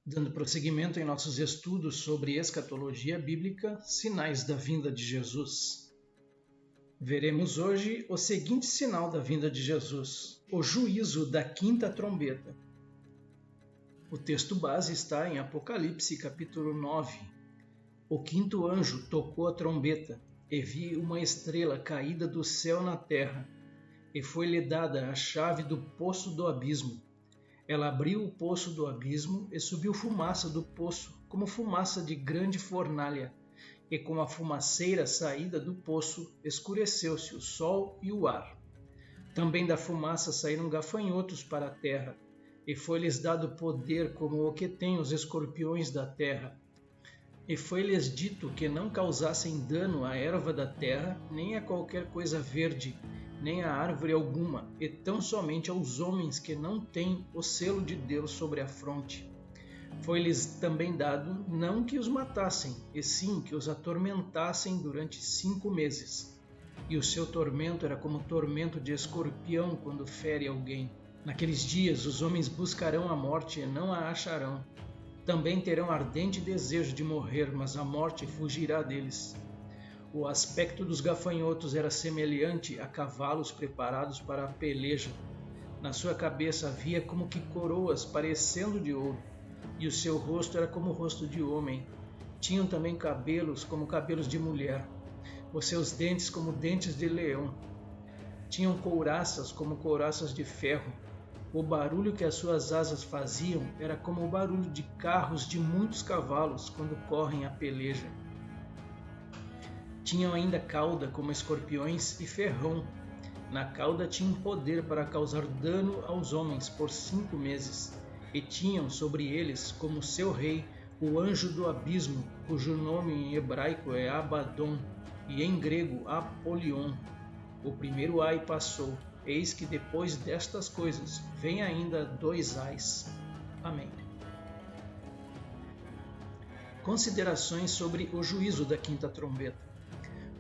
Dando prosseguimento em nossos estudos sobre escatologia bíblica, sinais da vinda de Jesus. Veremos hoje o seguinte sinal da vinda de Jesus: o juízo da quinta trombeta. O texto base está em Apocalipse, capítulo 9. O quinto anjo tocou a trombeta, e vi uma estrela caída do céu na terra, e foi-lhe dada a chave do poço do abismo. Ela abriu o poço do abismo e subiu fumaça do poço, como fumaça de grande fornalha, e com a fumaceira saída do poço, escureceu-se o sol e o ar. Também da fumaça saíram gafanhotos para a terra, e foi-lhes dado poder como o que tem os escorpiões da terra. E foi-lhes dito que não causassem dano à erva da terra, nem a qualquer coisa verde, nem a árvore alguma, e tão somente aos homens que não têm o selo de Deus sobre a fronte. Foi-lhes também dado não que os matassem, e sim que os atormentassem durante 5 meses. E o seu tormento era como o tormento de escorpião quando fere alguém. Naqueles dias os homens buscarão a morte e não a acharão. Também terão ardente desejo de morrer, mas a morte fugirá deles. O aspecto dos gafanhotos era semelhante a cavalos preparados para a peleja. Na sua cabeça havia como que coroas parecendo de ouro, e o seu rosto era como o rosto de homem. Tinham também cabelos como cabelos de mulher, os seus dentes como dentes de leão. Tinham couraças como couraças de ferro. O barulho que as suas asas faziam era como o barulho de carros de muitos cavalos quando correm a peleja. Tinham ainda cauda como escorpiões e ferrão. Na cauda tinham poder para causar dano aos homens por 5 meses. E tinham sobre eles, como seu rei, o anjo do abismo, cujo nome em hebraico é Abaddon e em grego Apolion. O primeiro ai passou. Eis que depois destas coisas vem ainda 2 ais. Amém. Considerações sobre o juízo da quinta trombeta.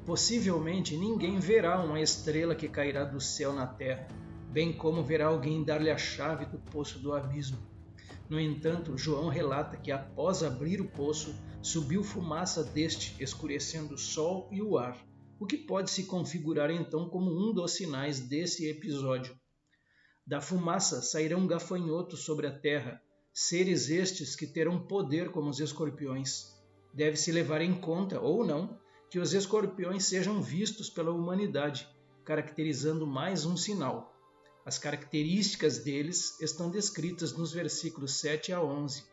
Possivelmente ninguém verá uma estrela que cairá do céu na terra, bem como verá alguém dar-lhe a chave do poço do abismo. No entanto, João relata que após abrir o poço, subiu fumaça deste, escurecendo o sol e o ar, o que pode se configurar então como um dos sinais desse episódio. Da fumaça sairão gafanhotos sobre a terra, seres estes que terão poder como os escorpiões. Deve-se levar em conta, ou não, que os escorpiões sejam vistos pela humanidade, caracterizando mais um sinal. As características deles estão descritas nos versículos 7 a 11.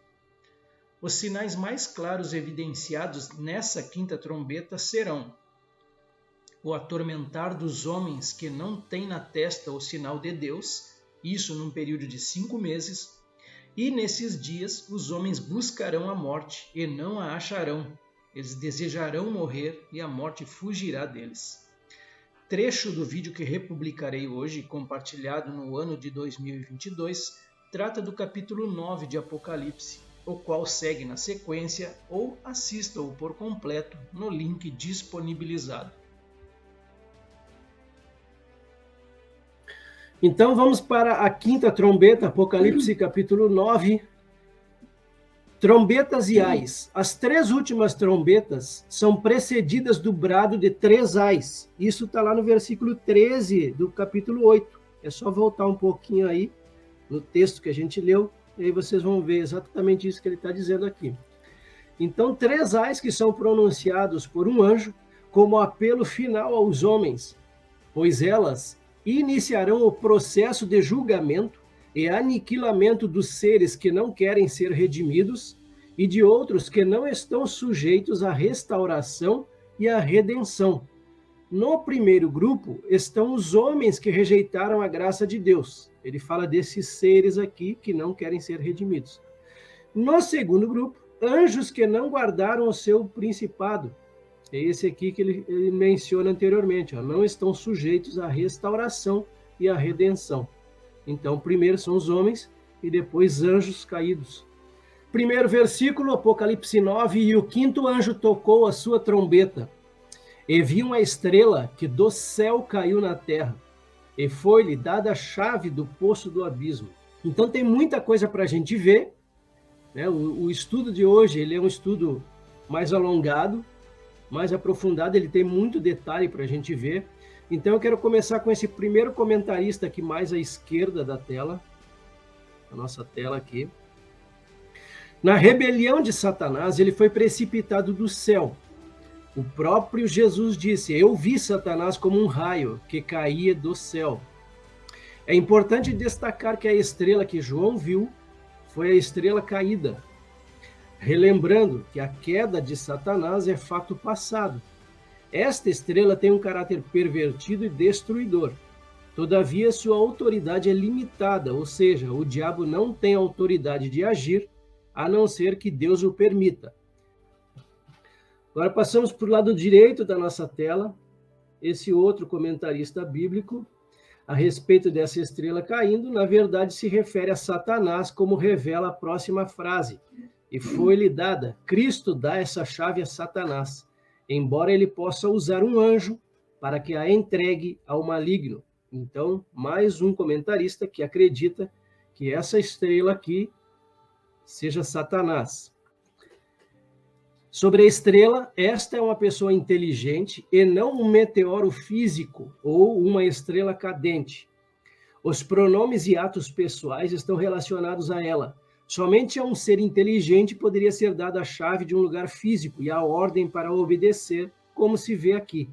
Os sinais mais claros evidenciados nessa quinta trombeta serão o atormentar dos homens que não têm na testa o sinal de Deus, isso num período de 5 meses, e nesses dias os homens buscarão a morte e não a acharão. Eles desejarão morrer e a morte fugirá deles. Trecho do vídeo que republicarei hoje, compartilhado no ano de 2022, trata do capítulo 9 de Apocalipse, o qual segue na sequência ou assista-o por completo no link disponibilizado. Então vamos para a quinta trombeta, Apocalipse capítulo 9. Trombetas e ais. As 3 últimas trombetas são precedidas do brado de 3 ais. Isso está lá no versículo 13 do capítulo 8. É só voltar um pouquinho aí no texto que a gente leu, e aí vocês vão ver exatamente isso que ele está dizendo aqui. Então, 3 ais que são pronunciados por um anjo como apelo final aos homens, pois elas iniciarão o processo de julgamento e aniquilamento dos seres que não querem ser redimidos e de outros que não estão sujeitos à restauração e à redenção. No primeiro grupo estão os homens que rejeitaram a graça de Deus. Ele fala desses seres aqui que não querem ser redimidos. No segundo grupo, anjos que não guardaram o seu principado. É esse aqui que ele menciona anteriormente, não estão sujeitos à restauração e à redenção. Então, primeiro são os homens e depois anjos caídos. Primeiro versículo, Apocalipse 9, e o quinto anjo tocou a sua trombeta. E vi uma estrela que do céu caiu na terra, e foi-lhe dada a chave do poço do abismo. Então tem muita coisa para a gente ver, né? O estudo de hoje ele é um estudo mais alongado, mais aprofundado, ele tem muito detalhe para a gente ver. Então eu quero começar com esse primeiro comentarista aqui mais à esquerda da tela, a nossa tela aqui. Na rebelião de Satanás, ele foi precipitado do céu. O próprio Jesus disse: eu vi Satanás como um raio que caía do céu. É importante destacar que a estrela que João viu foi a estrela caída, relembrando que a queda de Satanás é fato passado. Esta estrela tem um caráter pervertido e destruidor. Todavia, sua autoridade é limitada, ou seja, o diabo não tem autoridade de agir, a não ser que Deus o permita. Agora passamos para o lado direito da nossa tela, esse outro comentarista bíblico, a respeito dessa estrela caindo, na verdade se refere a Satanás, como revela a próxima frase. E foi-lhe dada, Cristo dá essa chave a Satanás, embora ele possa usar um anjo para que a entregue ao maligno. Então, mais um comentarista que acredita que essa estrela aqui seja Satanás. Sobre a estrela, esta é uma pessoa inteligente e não um meteoro físico ou uma estrela cadente. Os pronomes e atos pessoais estão relacionados a ela. Somente a um ser inteligente poderia ser dada a chave de um lugar físico e a ordem para obedecer, como se vê aqui.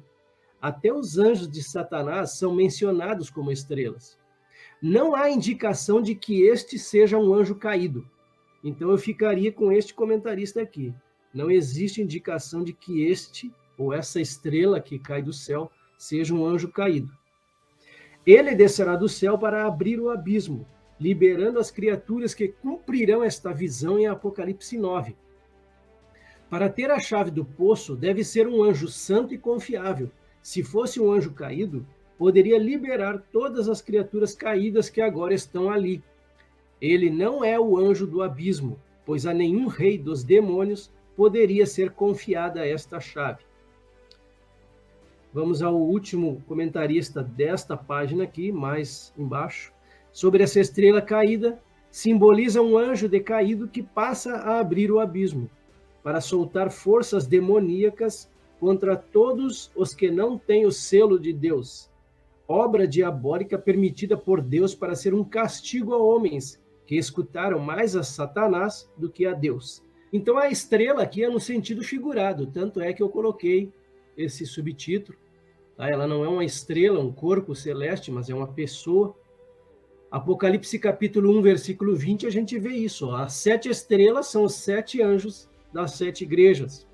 Até os anjos de Satanás são mencionados como estrelas. Não há indicação de que este seja um anjo caído. Então eu ficaria com este comentarista aqui. Não existe indicação de que este, ou essa estrela que cai do céu, seja um anjo caído. Ele descerá do céu para abrir o abismo, liberando as criaturas que cumprirão esta visão em Apocalipse 9. Para ter a chave do poço, deve ser um anjo santo e confiável. Se fosse um anjo caído, poderia liberar todas as criaturas caídas que agora estão ali. Ele não é o anjo do abismo, pois a nenhum rei dos demônios poderia ser confiada esta chave. Vamos ao último comentarista desta página aqui, mais embaixo. Sobre essa estrela caída, simboliza um anjo decaído que passa a abrir o abismo, para soltar forças demoníacas contra todos os que não têm o selo de Deus. Obra diabólica permitida por Deus para ser um castigo a homens que escutaram mais a Satanás do que a Deus. Então a estrela aqui é no sentido figurado, tanto é que eu coloquei esse subtítulo. Tá? Ela não é uma estrela, um corpo celeste, mas é uma pessoa. Apocalipse capítulo 1, versículo 20, a gente vê isso. Ó. As 7 estrelas são os 7 anjos das 7 igrejas.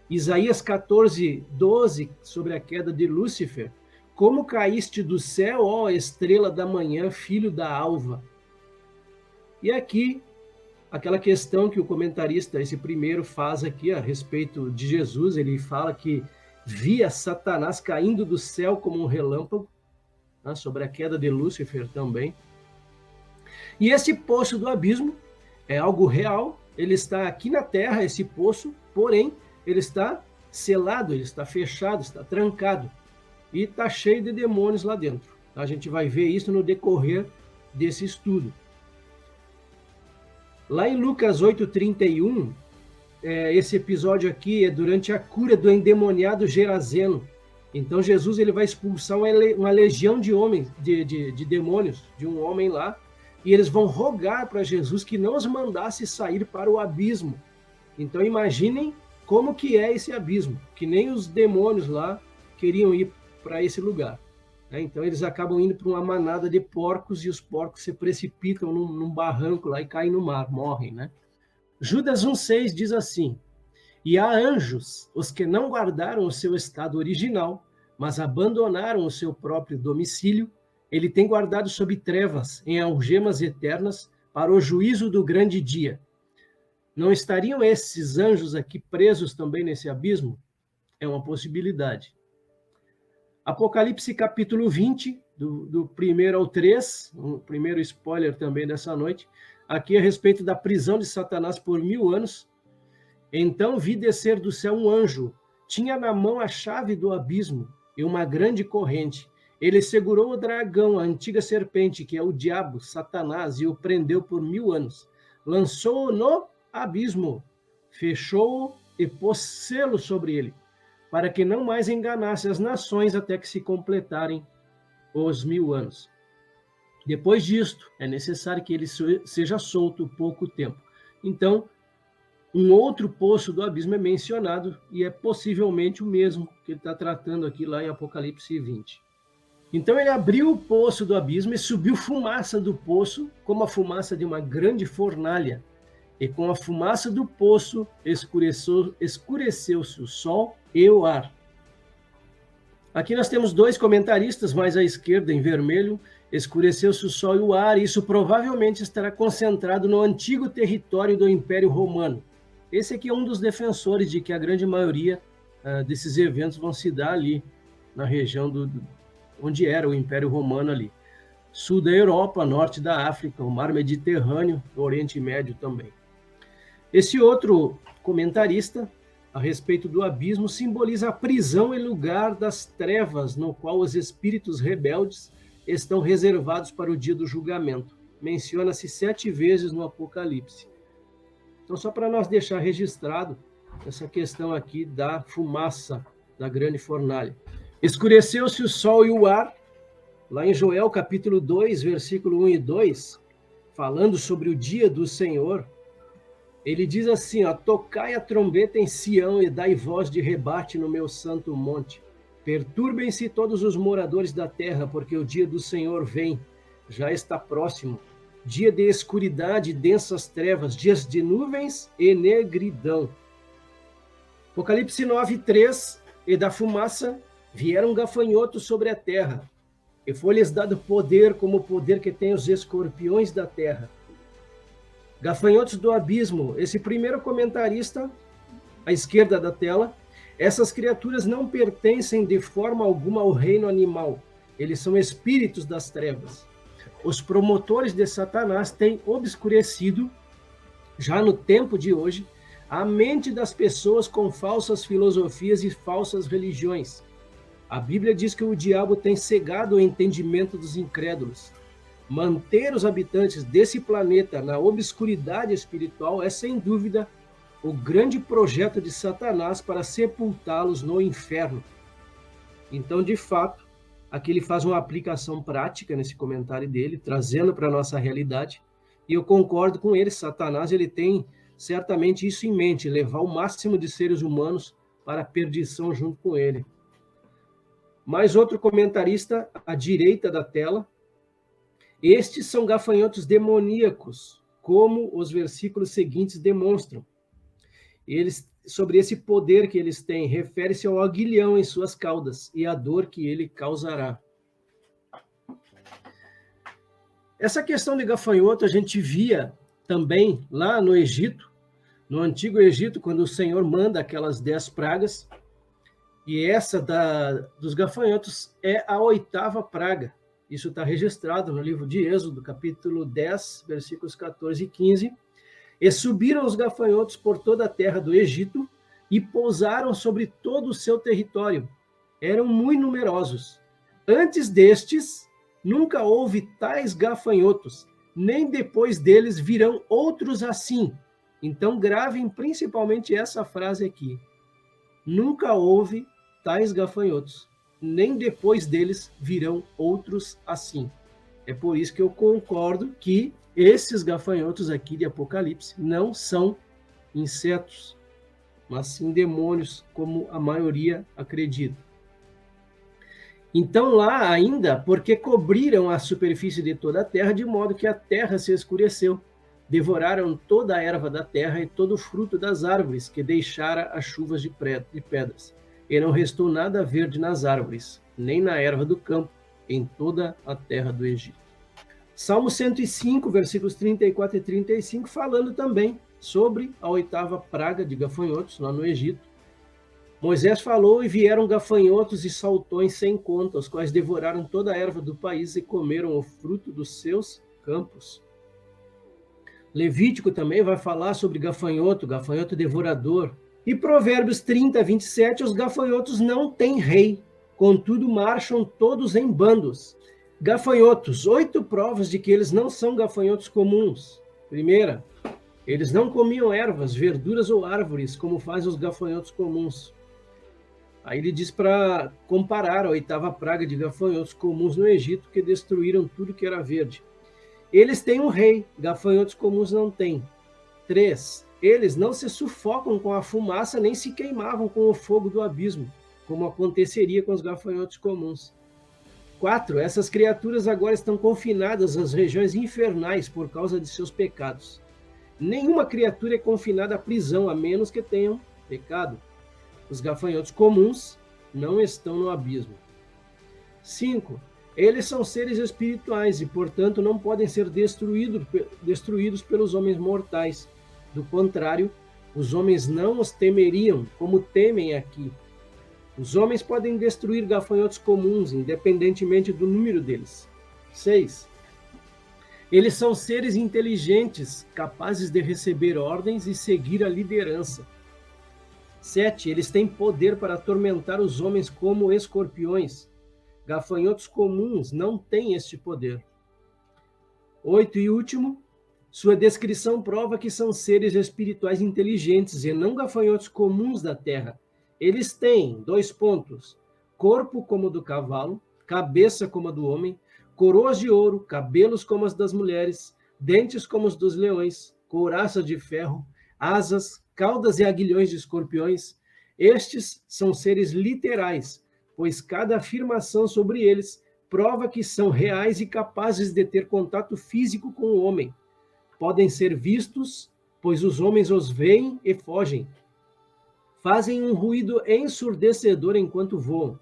Isaías 14, 12, sobre a queda de Lúcifer. Como caíste do céu, ó estrela da manhã, filho da alva. E aqui, aquela questão que o comentarista, esse primeiro, faz aqui a respeito de Jesus, ele fala que via Satanás caindo do céu como um relâmpago, né, sobre a queda de Lúcifer também. E esse poço do abismo é algo real, ele está aqui na terra, esse poço, porém, ele está selado, ele está fechado, está trancado, e está cheio de demônios lá dentro. A gente vai ver isso no decorrer desse estudo. Lá em Lucas 8,31, esse episódio aqui é durante a cura do endemoniado Gerazeno. Então Jesus ele vai expulsar uma legião de homens, de demônios, de um homem lá, e eles vão rogar para Jesus que não os mandasse sair para o abismo. Então imaginem como que é esse abismo, que nem os demônios lá queriam ir para esse lugar. Então eles acabam indo para uma manada de porcos e os porcos se precipitam num barranco lá e caem no mar, morrem, né? Judas 1,6 diz assim: e há anjos, os que não guardaram o seu estado original, mas abandonaram o seu próprio domicílio, ele tem guardado sob trevas, em algemas eternas, para o juízo do grande dia. Não estariam esses anjos aqui presos também nesse abismo? É uma possibilidade. Apocalipse capítulo 20, do 1 ao 3, o primeiro spoiler também dessa noite, aqui a respeito da prisão de Satanás por 1000 anos. Então vi descer do céu um anjo, tinha na mão a chave do abismo e uma grande corrente. Ele segurou o dragão, a antiga serpente, que é o diabo, Satanás, e o prendeu por 1000 anos. lançou-o no abismo, fechou-o e pôs selo sobre ele, para que não mais enganasse as nações até que se completarem os 1000 anos. Depois disto, é necessário que ele seja solto pouco tempo. Então, um outro poço do abismo é mencionado, e é possivelmente o mesmo que ele está tratando aqui lá em Apocalipse 20. Então ele abriu o poço do abismo e subiu fumaça do poço, como a fumaça de uma grande fornalha. E com a fumaça do poço escureceu-se o sol e o ar. Aqui nós temos dois comentaristas, mais à esquerda, em vermelho, escureceu-se o sol e o ar, e isso provavelmente estará concentrado no antigo território do Império Romano. Esse aqui é um dos defensores de que a grande maioria desses eventos vão se dar ali, na região onde era o Império Romano ali. Sul da Europa, norte da África, o Mar Mediterrâneo, o Oriente Médio também. Esse outro comentarista, a respeito do abismo, simboliza a prisão e lugar das trevas, no qual os espíritos rebeldes estão reservados para o dia do julgamento. Menciona-se 7 vezes no Apocalipse. Então, só para nós deixar registrado essa questão aqui da fumaça da grande fornalha. Escureceu-se o sol e o ar, lá em Joel capítulo 2, versículo 1 e 2, falando sobre o dia do Senhor, ele diz assim, tocai a trombeta em Sião e dai voz de rebate no meu santo monte. Perturbem-se todos os moradores da terra, porque o dia do Senhor vem, já está próximo. Dia de escuridade e densas trevas, dias de nuvens e negridão. Apocalipse 9:3, e da fumaça vieram gafanhotos sobre a terra, e foi-lhes dado poder como o poder que tem os escorpiões da terra. Gafanhotos do abismo, esse primeiro comentarista, à esquerda da tela, essas criaturas não pertencem de forma alguma ao reino animal, eles são espíritos das trevas. Os promotores de Satanás têm obscurecido, já no tempo de hoje, a mente das pessoas com falsas filosofias e falsas religiões. A Bíblia diz que o diabo tem cegado o entendimento dos incrédulos. Manter os habitantes desse planeta na obscuridade espiritual é, sem dúvida, o grande projeto de Satanás para sepultá-los no inferno. Então, de fato, aqui ele faz uma aplicação prática nesse comentário dele, trazendo para a nossa realidade, e eu concordo com ele. Satanás ele tem certamente isso em mente, levar o máximo de seres humanos para a perdição junto com ele. Mais outro comentarista à direita da tela. Estes são gafanhotos demoníacos, como os versículos seguintes demonstram. Eles, sobre esse poder que eles têm, refere-se ao aguilhão em suas caudas e à dor que ele causará. Essa questão de gafanhoto a gente via também lá no Egito, no Antigo Egito, quando o Senhor manda aquelas 10 pragas, e essa dos gafanhotos é a 8ª praga. Isso está registrado no livro de Êxodo, capítulo 10, versículos 14 e 15. E subiram os gafanhotos por toda a terra do Egito e pousaram sobre todo o seu território. Eram muito numerosos. Antes destes, nunca houve tais gafanhotos, nem depois deles virão outros assim. Então, gravem principalmente essa frase aqui. Nunca houve tais gafanhotos, nem depois deles virão outros assim. É por isso que eu concordo que esses gafanhotos aqui de Apocalipse não são insetos, mas sim demônios, como a maioria acredita. Então lá ainda, porque cobriram a superfície de toda a terra, de modo que a terra se escureceu, devoraram toda a erva da terra e todo o fruto das árvores, que deixara as chuvas de pedras. E não restou nada verde nas árvores, nem na erva do campo, em toda a terra do Egito. Salmo 105, versículos 34 e 35, falando também sobre a 8ª praga de gafanhotos, lá no Egito. Moisés falou, e vieram gafanhotos e saltões sem conta, os quais devoraram toda a erva do país e comeram o fruto dos seus campos. Levítico também vai falar sobre gafanhoto devorador. E Provérbios 30, 27, os gafanhotos não têm rei, contudo marcham todos em bandos. Gafanhotos, 8 provas de que eles não são gafanhotos comuns. Primeira, Eles não comiam ervas, verduras ou árvores, como fazem os gafanhotos comuns. Aí ele diz para comparar a 8ª praga de gafanhotos comuns no Egito, que destruíram tudo que era verde. Eles têm um rei, gafanhotos comuns não têm. 3. Eles não se sufocam com a fumaça, nem se queimavam com o fogo do abismo, como aconteceria com os gafanhotos comuns. 4. Essas criaturas agora estão confinadas às regiões infernais por causa de seus pecados. Nenhuma criatura é confinada à prisão, a menos que tenham pecado. Os gafanhotos comuns não estão no abismo. 5. Eles são seres espirituais e, portanto, não podem ser destruídos pelos homens mortais. Do contrário, os homens não os temeriam, como temem aqui. Os homens podem destruir gafanhotos comuns, independentemente do número deles. 6. Eles são seres inteligentes, capazes de receber ordens e seguir a liderança. 7. Eles têm poder para atormentar os homens como escorpiões. Gafanhotos comuns não têm este poder. 8. E último, sua descrição prova que são seres espirituais inteligentes e não gafanhotos comuns da terra. Eles têm, 2 pontos, corpo como o do cavalo, cabeça como a do homem, coroas de ouro, cabelos como as das mulheres, dentes como os dos leões, couraça de ferro, asas, caudas e aguilhões de escorpiões. Estes são seres literais, pois cada afirmação sobre eles prova que são reais e capazes de ter contato físico com o homem. Podem ser vistos, pois os homens os veem e fogem. Fazem um ruído ensurdecedor enquanto voam.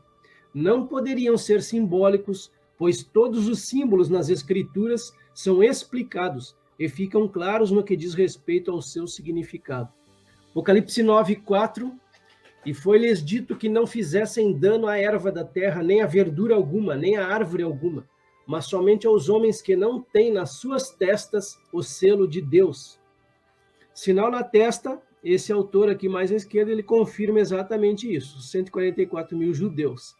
Não poderiam ser simbólicos, pois todos os símbolos nas Escrituras são explicados e ficam claros no que diz respeito ao seu significado. Apocalipse 9:4. E foi-lhes dito que não fizessem dano à erva da terra, nem à verdura alguma, nem à árvore alguma, mas somente aos homens que não têm nas suas testas o selo de Deus. Sinal na testa, esse autor aqui mais à esquerda, ele confirma exatamente isso, 144 mil judeus.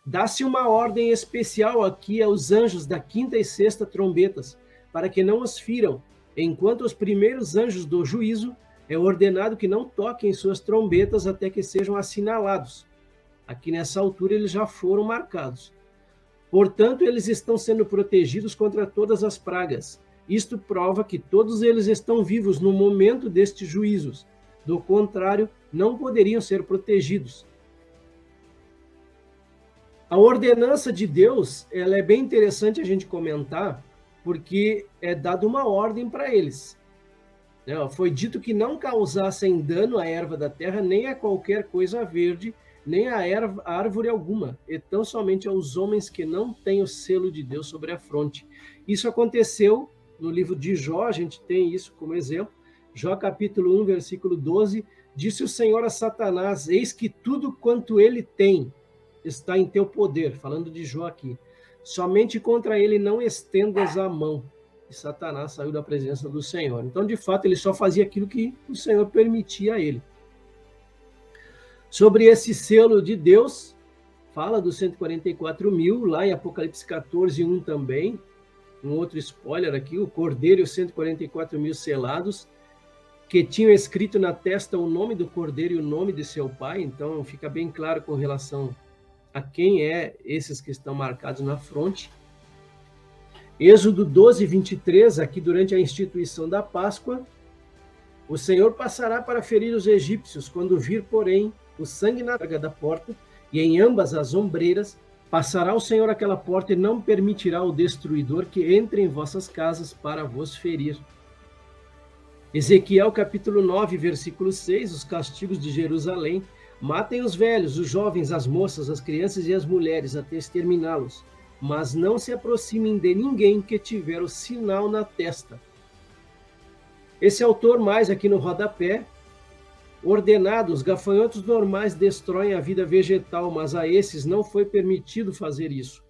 Dá-se uma ordem especial aqui aos anjos da 5ª e 6ª trombetas, para que não os firam, enquanto os primeiros anjos do juízo é ordenado que não toquem suas trombetas até que sejam assinalados. Aqui nessa altura eles já foram marcados. Portanto, eles estão sendo protegidos contra todas as pragas. Isto prova que todos eles estão vivos no momento destes juízos. Do contrário, não poderiam ser protegidos. A ordenança de Deus, ela é bem interessante a gente comentar, porque é dada uma ordem para eles. Foi dito que não causassem dano à erva da terra, nem a qualquer coisa verde, nem a árvore alguma, e tão somente aos homens que não têm o selo de Deus sobre a fronte. Isso aconteceu no livro de Jó, a gente tem isso como exemplo. Jó capítulo 1, versículo 12, disse o Senhor a Satanás, eis que tudo quanto ele tem está em teu poder, falando de Jó aqui. Somente contra ele não estendas a mão. E Satanás saiu da presença do Senhor. Então, de fato, ele só fazia aquilo que o Senhor permitia a ele. Sobre esse selo de Deus, fala dos 144 mil, lá em Apocalipse 14, 1 também. Um outro spoiler aqui, o Cordeiro e os 144 mil selados, que tinham escrito na testa o nome do Cordeiro e o nome de seu pai. Então, fica bem claro com relação a quem é esses que estão marcados na fronte. Êxodo 12, 23, aqui durante a instituição da Páscoa, o Senhor passará para ferir os egípcios, quando vir, porém, o sangue na larga da porta, e em ambas as ombreiras, passará o Senhor aquela porta e não permitirá o destruidor que entre em vossas casas para vos ferir. Ezequiel capítulo 9, versículo 6, os castigos de Jerusalém. Matem os velhos, os jovens, as moças, as crianças e as mulheres, até exterminá-los. Mas não se aproximem de ninguém que tiver o sinal na testa. Esse autor, mais aqui no rodapé, ordenado, os gafanhotos normais destroem a vida vegetal, mas a esses não foi permitido fazer isso.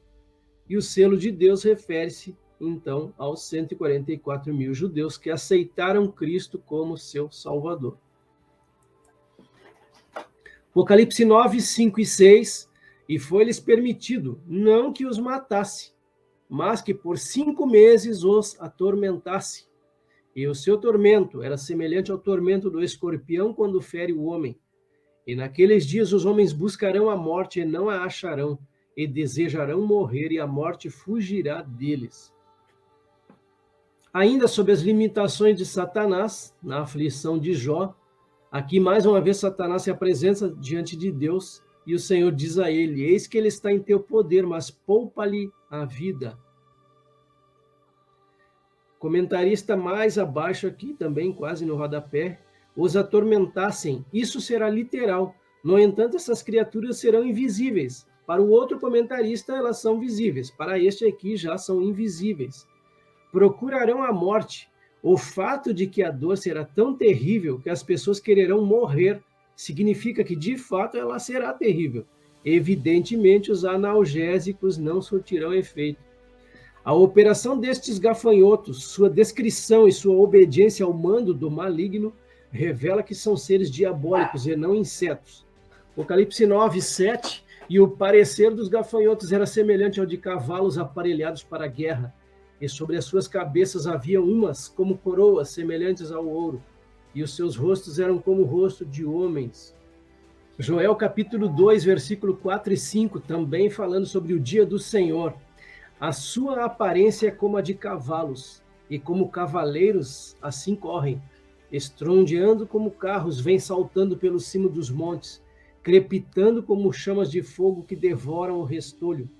E o selo de Deus refere-se, então, aos 144 mil judeus que aceitaram Cristo como seu Salvador. Apocalipse 9, 5 e 6, e foi-lhes permitido, não que os matasse, mas que por 5 meses os atormentasse. E o seu tormento era semelhante ao tormento do escorpião quando fere o homem. E naqueles dias os homens buscarão a morte e não a acharão, e desejarão morrer, e a morte fugirá deles. Ainda sob as limitações de Satanás, na aflição de Jó, aqui mais uma vez Satanás se apresenta diante de Deus, e o Senhor diz a ele: eis que ele está em teu poder, mas poupa-lhe a vida. Comentarista mais abaixo aqui, também quase no rodapé, os atormentassem. Isso será literal. No entanto, essas criaturas serão invisíveis. Para o outro comentarista, elas são visíveis. Para este aqui, já são invisíveis. Procurarão a morte. O fato de que a dor será tão terrível que as pessoas quererão morrer significa que, de fato, ela será terrível. Evidentemente, os analgésicos não surtirão efeito. A operação destes gafanhotos, sua descrição e sua obediência ao mando do maligno revela que são seres diabólicos e não insetos. Apocalipse 9, 7, e o parecer dos gafanhotos era semelhante ao de cavalos aparelhados para a guerra, e sobre as suas cabeças havia umas como coroas semelhantes ao ouro, e os seus rostos eram como o rosto de homens. Joel capítulo 2, versículo 4 e 5, também falando sobre o dia do Senhor. A sua aparência é como a de cavalos, e como cavaleiros assim correm. Estrondeando como carros, vêm saltando pelo cimo dos montes, crepitando como chamas de fogo que devoram o restolho,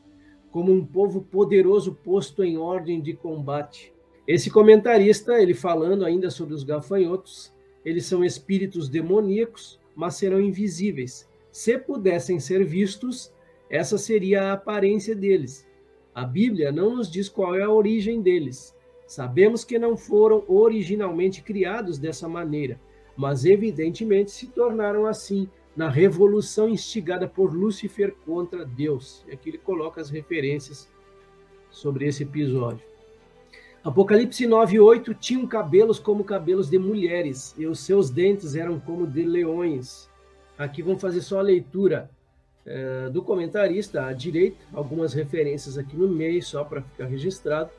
como um povo poderoso posto em ordem de combate. Esse comentarista, ele falando ainda sobre os gafanhotos, eles são espíritos demoníacos, mas serão invisíveis. Se pudessem ser vistos, essa seria a aparência deles. A Bíblia não nos diz qual é a origem deles. Sabemos que não foram originalmente criados dessa maneira, mas evidentemente se tornaram assim na revolução instigada por Lúcifer contra Deus. E aqui ele coloca as referências sobre esse episódio. Apocalipse 9:8 tinham cabelos como cabelos de mulheres, e os seus dentes eram como de leões. Aqui vamos fazer só a leitura do comentarista à direita, algumas referências aqui no meio, só para ficar registrado.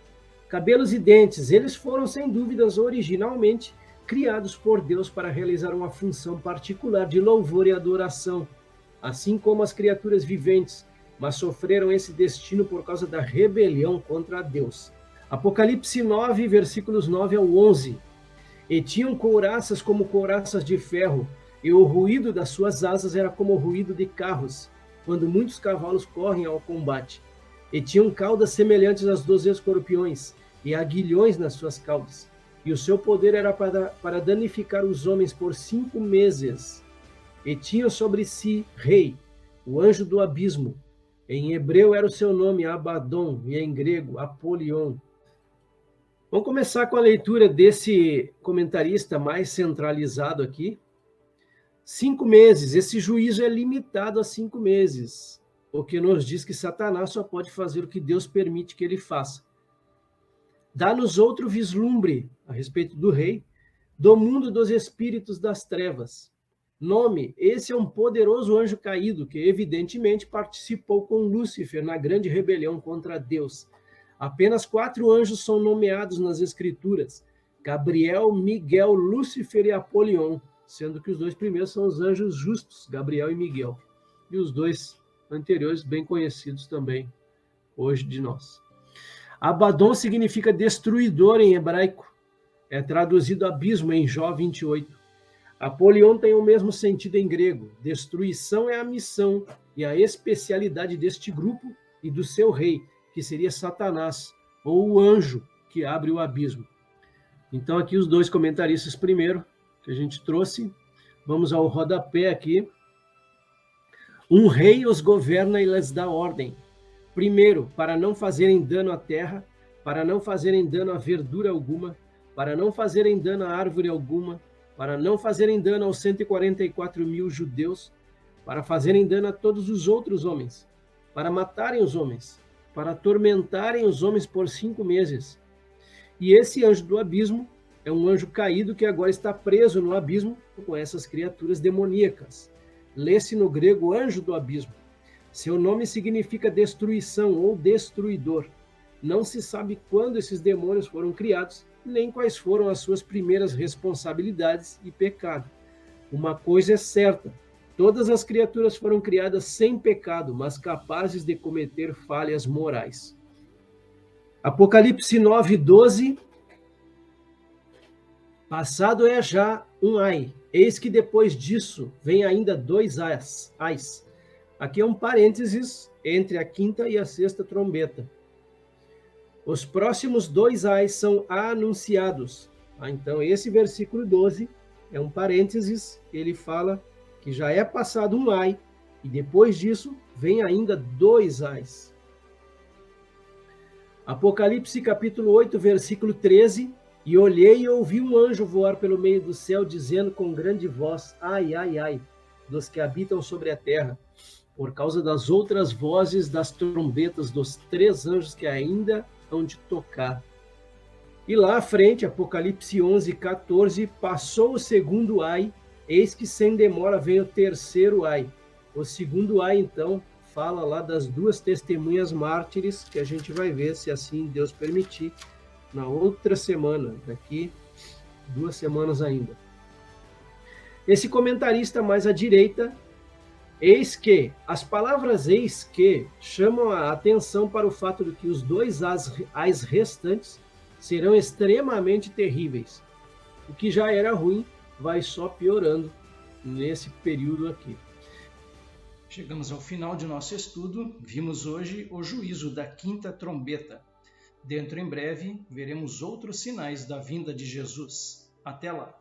Cabelos e dentes, eles foram sem dúvidas originalmente criados por Deus para realizar uma função particular de louvor e adoração, assim como as criaturas viventes, mas sofreram esse destino por causa da rebelião contra Deus. Apocalipse 9, versículos 9 ao 11. E tinham couraças como couraças de ferro, e o ruído das suas asas era como o ruído de carros, quando muitos cavalos correm ao combate. E tinham caudas semelhantes às dos escorpiões, e aguilhões nas suas caudas. E o seu poder era para danificar os homens por 5 meses. E tinham sobre si rei, o anjo do abismo. Em hebreu era o seu nome Abaddon, e em grego Apolion. Vamos começar com a leitura desse comentarista mais centralizado aqui. 5 meses, esse juízo é limitado a 5 meses, o que nos diz que Satanás só pode fazer o que Deus permite que ele faça. Dá-nos outro vislumbre a respeito do rei, do mundo dos espíritos das trevas. Nome, esse é um poderoso anjo caído que evidentemente participou com Lúcifer na grande rebelião contra Deus. Apenas 4 anjos são nomeados nas escrituras: Gabriel, Miguel, Lúcifer e Apolion, sendo que os 2 primeiros são os anjos justos, Gabriel e Miguel, e os 2 anteriores bem conhecidos também hoje de nós. Abaddon significa destruidor em hebraico, é traduzido abismo em Jó 28. Apolion tem o mesmo sentido em grego. Destruição é a missão e a especialidade deste grupo e do seu rei, que seria Satanás, ou o anjo que abre o abismo. Então aqui os 2 comentaristas primeiro, que a gente trouxe. Vamos ao rodapé aqui. Um rei os governa e lhes dá ordem. Primeiro, para não fazerem dano à terra, para não fazerem dano a verdura alguma, para não fazerem dano a árvore alguma, para não fazerem dano aos 144.000 judeus, para fazerem dano a todos os outros homens, para matarem os homens, para atormentarem os homens por 5 meses. E esse anjo do abismo é um anjo caído que agora está preso no abismo com essas criaturas demoníacas. Lê-se no grego anjo do abismo. Seu nome significa destruição ou destruidor. Não se sabe quando esses demônios foram criados, nem quais foram as suas primeiras responsabilidades e pecado. Uma coisa é certa: todas as criaturas foram criadas sem pecado, mas capazes de cometer falhas morais. Apocalipse 9:12. Passado é já um ai, eis que depois disso vem ainda 2 ais. Aqui é um parênteses entre a quinta e a sexta trombeta. Os próximos 2 ais são anunciados. Então, esse versículo 12 é um parênteses, ele fala que já é passado um ai, e depois disso vem ainda 2 ais. Apocalipse capítulo 8, versículo 13. E olhei e ouvi um anjo voar pelo meio do céu, dizendo com grande voz: ai, ai, ai, dos que habitam sobre a terra, por causa das outras vozes das trombetas dos 3 anjos que ainda hão de tocar. E lá à frente, Apocalipse 11:14, passou o segundo ai, eis que sem demora vem o terceiro ai. O segundo ai, então, fala lá das 2 testemunhas mártires, que a gente vai ver, se assim Deus permitir, na outra semana, daqui 2 semanas ainda. Esse comentarista mais à direita, as palavras eis que chamam a atenção para o fato de que os 2 ais restantes serão extremamente terríveis. O que já era ruim vai só piorando nesse período aqui. Chegamos ao final de nosso estudo. Vimos hoje o juízo da quinta trombeta. Dentro em breve, veremos outros sinais da vinda de Jesus. Até lá!